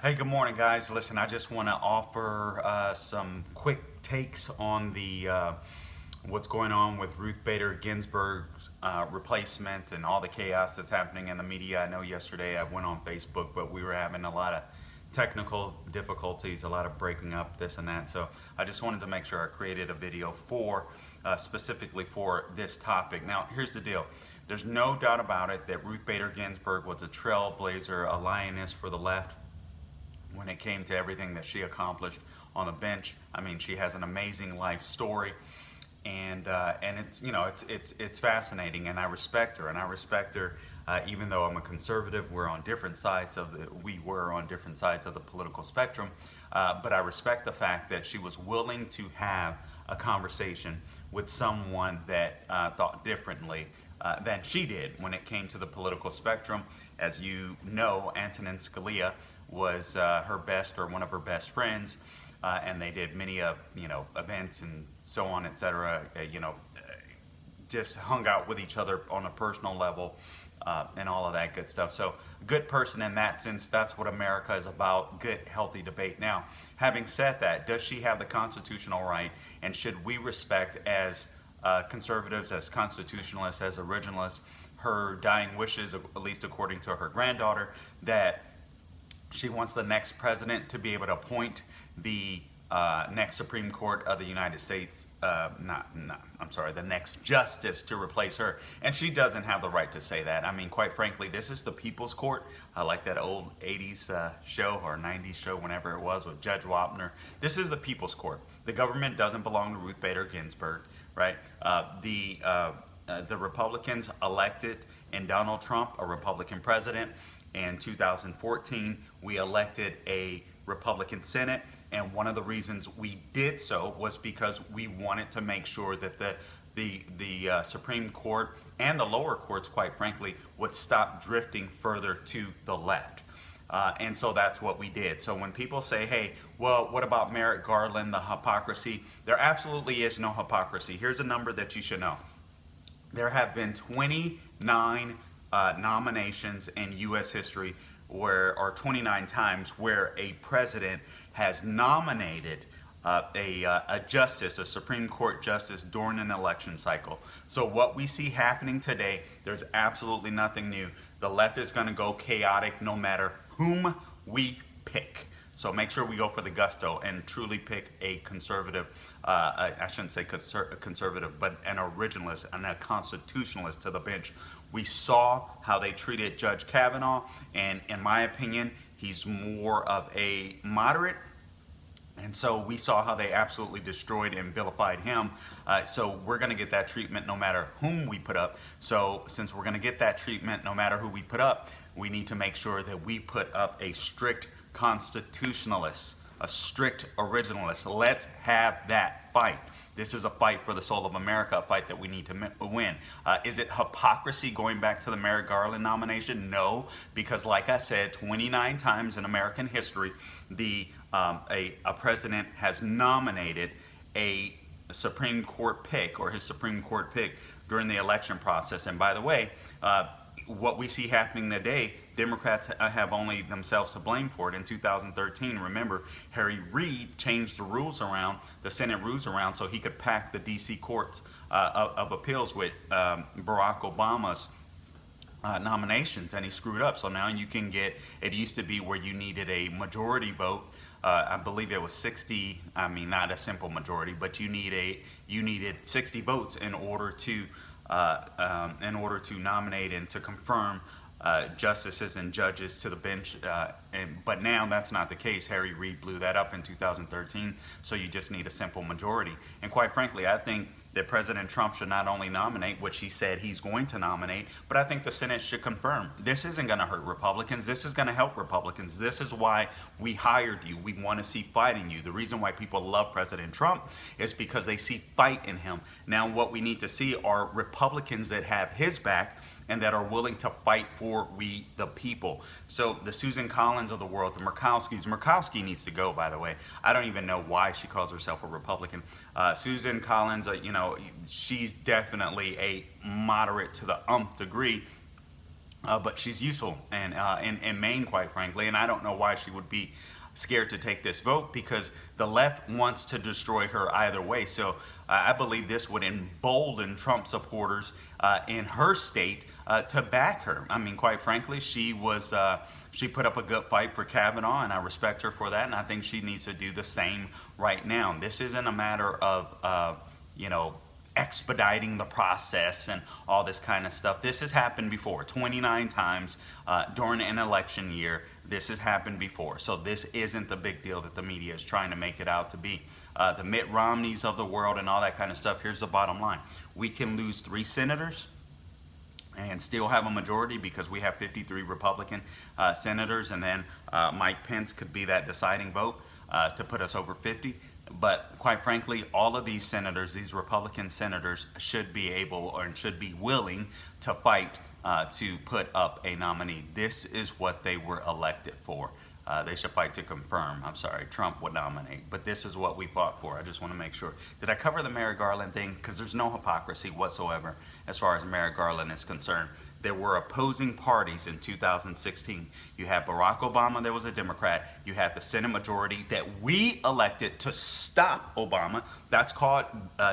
Hey, good morning, guys. Listen, I just want to offer some quick takes on the what's going on with Ruth Bader Ginsburg's replacement and all the chaos that's happening in the media. I know yesterday I went on Facebook, but we were having a lot of technical difficulties, a lot of breaking up, this and that. So I just wanted to make sure I created a video for specifically for this topic. Now, here's the deal. There's no doubt about it that Ruth Bader Ginsburg was a trailblazer, a lioness for the left when it came to everything that she accomplished on the bench. I mean, she has an amazing life story, and it's it's fascinating, and I respect her, even though I'm a conservative. We were on different sides of the political spectrum, but I respect the fact that she was willing to have a conversation with someone that thought differently than she did when it came to the political spectrum. As you know, Antonin Scalia was her best, or one of her best friends, and they did many events and so on, etc. Just hung out with each other on a personal level, and all of that good stuff. So, good person in that sense. That's what America is about: good, healthy debate. Now, having said that, does she have the constitutional right, and should we respect, as conservatives, as constitutionalists, as originalists, her dying wishes, at least according to her granddaughter, that she wants the next president to be able to appoint the next Supreme Court of the United States, the next justice to replace her. And she doesn't have the right to say that. I mean, quite frankly, this is the people's court. I like that old 80s show, or 90s show, whenever it was, with Judge Wapner. This is the people's court. The government doesn't belong to Ruth Bader Ginsburg, right? The Republicans elected in Donald Trump a Republican president. In 2014, we elected a Republican Senate, and one of the reasons we did so was because we wanted to make sure that the Supreme Court and the lower courts, quite frankly, would stop drifting further to the left. And so that's what we did. So when people say, hey, well, what about Merrick Garland, the hypocrisy? There absolutely is no hypocrisy. Here's a number that you should know. There have been 29 nominations in U.S. history, or 29 times, where a president has nominated a justice, a Supreme Court justice, during an election cycle. So what we see happening today, there's absolutely nothing new. The left is going to go chaotic no matter whom we pick. So make sure we go for the gusto and truly pick a conservative, I shouldn't say conservative, but an originalist and a constitutionalist to the bench. We saw how they treated Judge Kavanaugh, and in my opinion, he's more of a moderate. And so we saw how they absolutely destroyed and vilified him. So we're going to get that treatment no matter whom we put up. So since we're going to get that treatment no matter who we put up, we need to make sure that we put up a strict constitutionalist, a strict originalist. Let's have that fight. This is a fight for the soul of America, a fight that we need to win. Is it hypocrisy going back to the Merrick Garland nomination? No, because like I said, 29 times in American history, a president has nominated a Supreme Court pick, or his Supreme Court pick, during the election process. And by the way, what we see happening today, Democrats have only themselves to blame for it. In 2013, remember, Harry Reid changed the rules around, the Senate rules around, so he could pack the D.C. courts of appeals with Barack Obama's nominations, and he screwed up. So now you can get, it used to be where you needed a majority vote. I believe it was 60. I mean, not a simple majority, but you needed 60 votes in order to nominate and to confirm justices and judges to the bench. But now that's not the case. Harry Reid blew that up in 2013, so you just need a simple majority. And quite frankly, I think that President Trump should not only nominate, which he said he's going to nominate, but I think the Senate should confirm. This isn't going to hurt Republicans. This is going to help Republicans. This is why we hired you. We want to see fight in you. The reason why people love President Trump is because they see fight in him. Now, what we need to see are Republicans that have his back and that are willing to fight for we the people. So the Susan Collins of the world, the Murkowski needs to go, by the way. I don't even know why she calls herself a Republican. Susan Collins, she's definitely a moderate to the degree. but she's useful and in Maine, quite frankly, and I don't know why she would be scared to take this vote, because the left wants to destroy her either way. So I believe this would embolden Trump supporters in her state to back her. I mean, quite frankly, she put up a good fight for Kavanaugh, and I respect her for that, and I think she needs to do the same right now. This isn't a matter of expediting the process and all this kind of stuff. This has happened before 29 times during an election year. This has happened before. So this isn't the big deal that the media is trying to make it out to be. The Mitt Romneys of the world and all that kind of stuff. Here's the bottom line. We can lose 3 senators and still have a majority, because we have 53 Republican senators, and then Mike Pence could be that deciding vote to put us over 50. But quite frankly, all of these senators, these Republican senators, should be able or should be willing to fight to put up a nominee. This is what they were elected for. They should fight to confirm. I'm sorry, Trump would nominate. But this is what we fought for. I just want to make sure. Did I cover the Merrick Garland thing? Because there's no hypocrisy whatsoever as far as Merrick Garland is concerned. There were opposing parties in 2016. You had Barack Obama, there was a Democrat. You had the Senate majority that we elected to stop Obama. That's called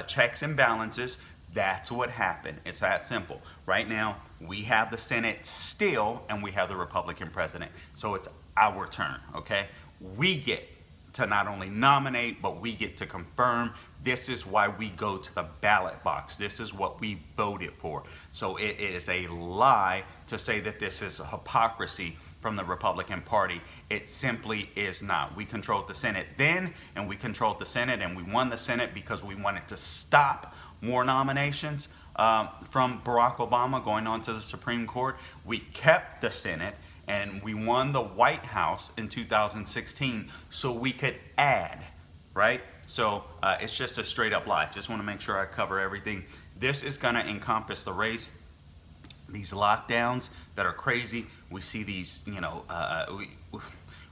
checks and balances. That's what happened. It's that simple. Right now, we have the Senate still, and we have the Republican president. So it's our turn, okay? We get to not only nominate, but we get to confirm. This is why we go to the ballot box. This is what we voted for. So it is a lie to say that this is a hypocrisy from the Republican Party. It simply is not. We controlled the Senate then, and we controlled the Senate, and we won the Senate because we wanted to stop more nominations from Barack Obama going on to the Supreme Court. We kept the Senate, and we won the White House in 2016 so we could add, right? So it's just a straight up lie. Just want to make sure I cover everything. This is going to encompass the race. These lockdowns that are crazy. We see these,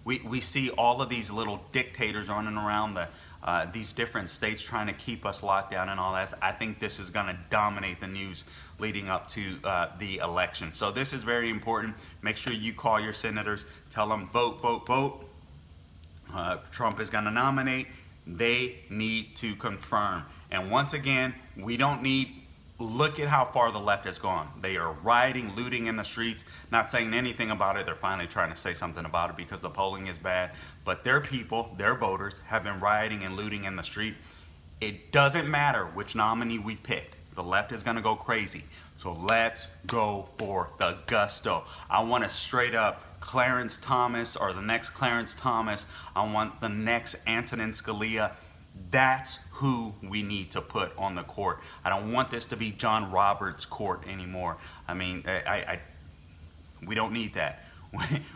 we see all of these little dictators running around these different states trying to keep us locked down and all that. I think this is going to dominate the news leading up to the election. So this is very important. Make sure you call your senators. Tell them vote, vote, vote. Trump is going to nominate. They need to confirm. And once again, we don't need... Look at how far the left has gone. They are rioting, looting in the streets, not saying anything about it. They're finally trying to say something about it because the polling is bad. But their people, their voters, have been rioting and looting in the street. It doesn't matter which nominee we pick. The left is going to go crazy. So let's go for the gusto. I want a straight up Clarence Thomas or the next Clarence Thomas. I want the next Antonin Scalia. That's who we need to put on the court. I don't want this to be John Roberts' court anymore. I mean, we don't need that.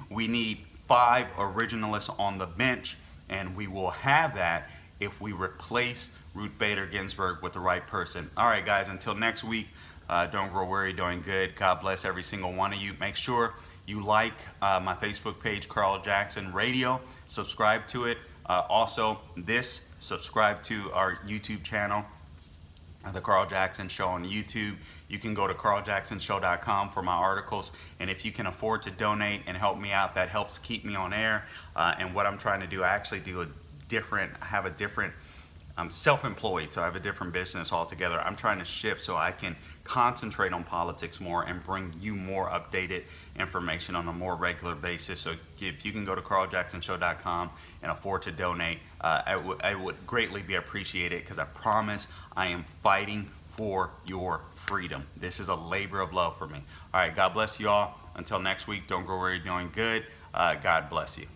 We need 5 originalists on the bench, and we will have that if we replace Ruth Bader Ginsburg with the right person. All right, guys, until next week, don't grow weary, doing good. God bless every single one of you. Make sure you like my Facebook page, Carl Jackson Radio. Subscribe to it. Also, subscribe to our YouTube channel, The Carl Jackson Show on YouTube. You can go to carljacksonshow.com for my articles. And if you can afford to donate and help me out, that helps keep me on air. And what I'm trying to do, I actually have a different, I'm self-employed, so I have a different business altogether. I'm trying to shift so I can concentrate on politics more and bring you more updated information on a more regular basis. So if you can go to carljacksonshow.com and afford to donate, I would greatly be appreciated, because I promise I am fighting for your freedom. This is a labor of love for me. All right, God bless you all. Until next week, don't go where you're doing good. God bless you.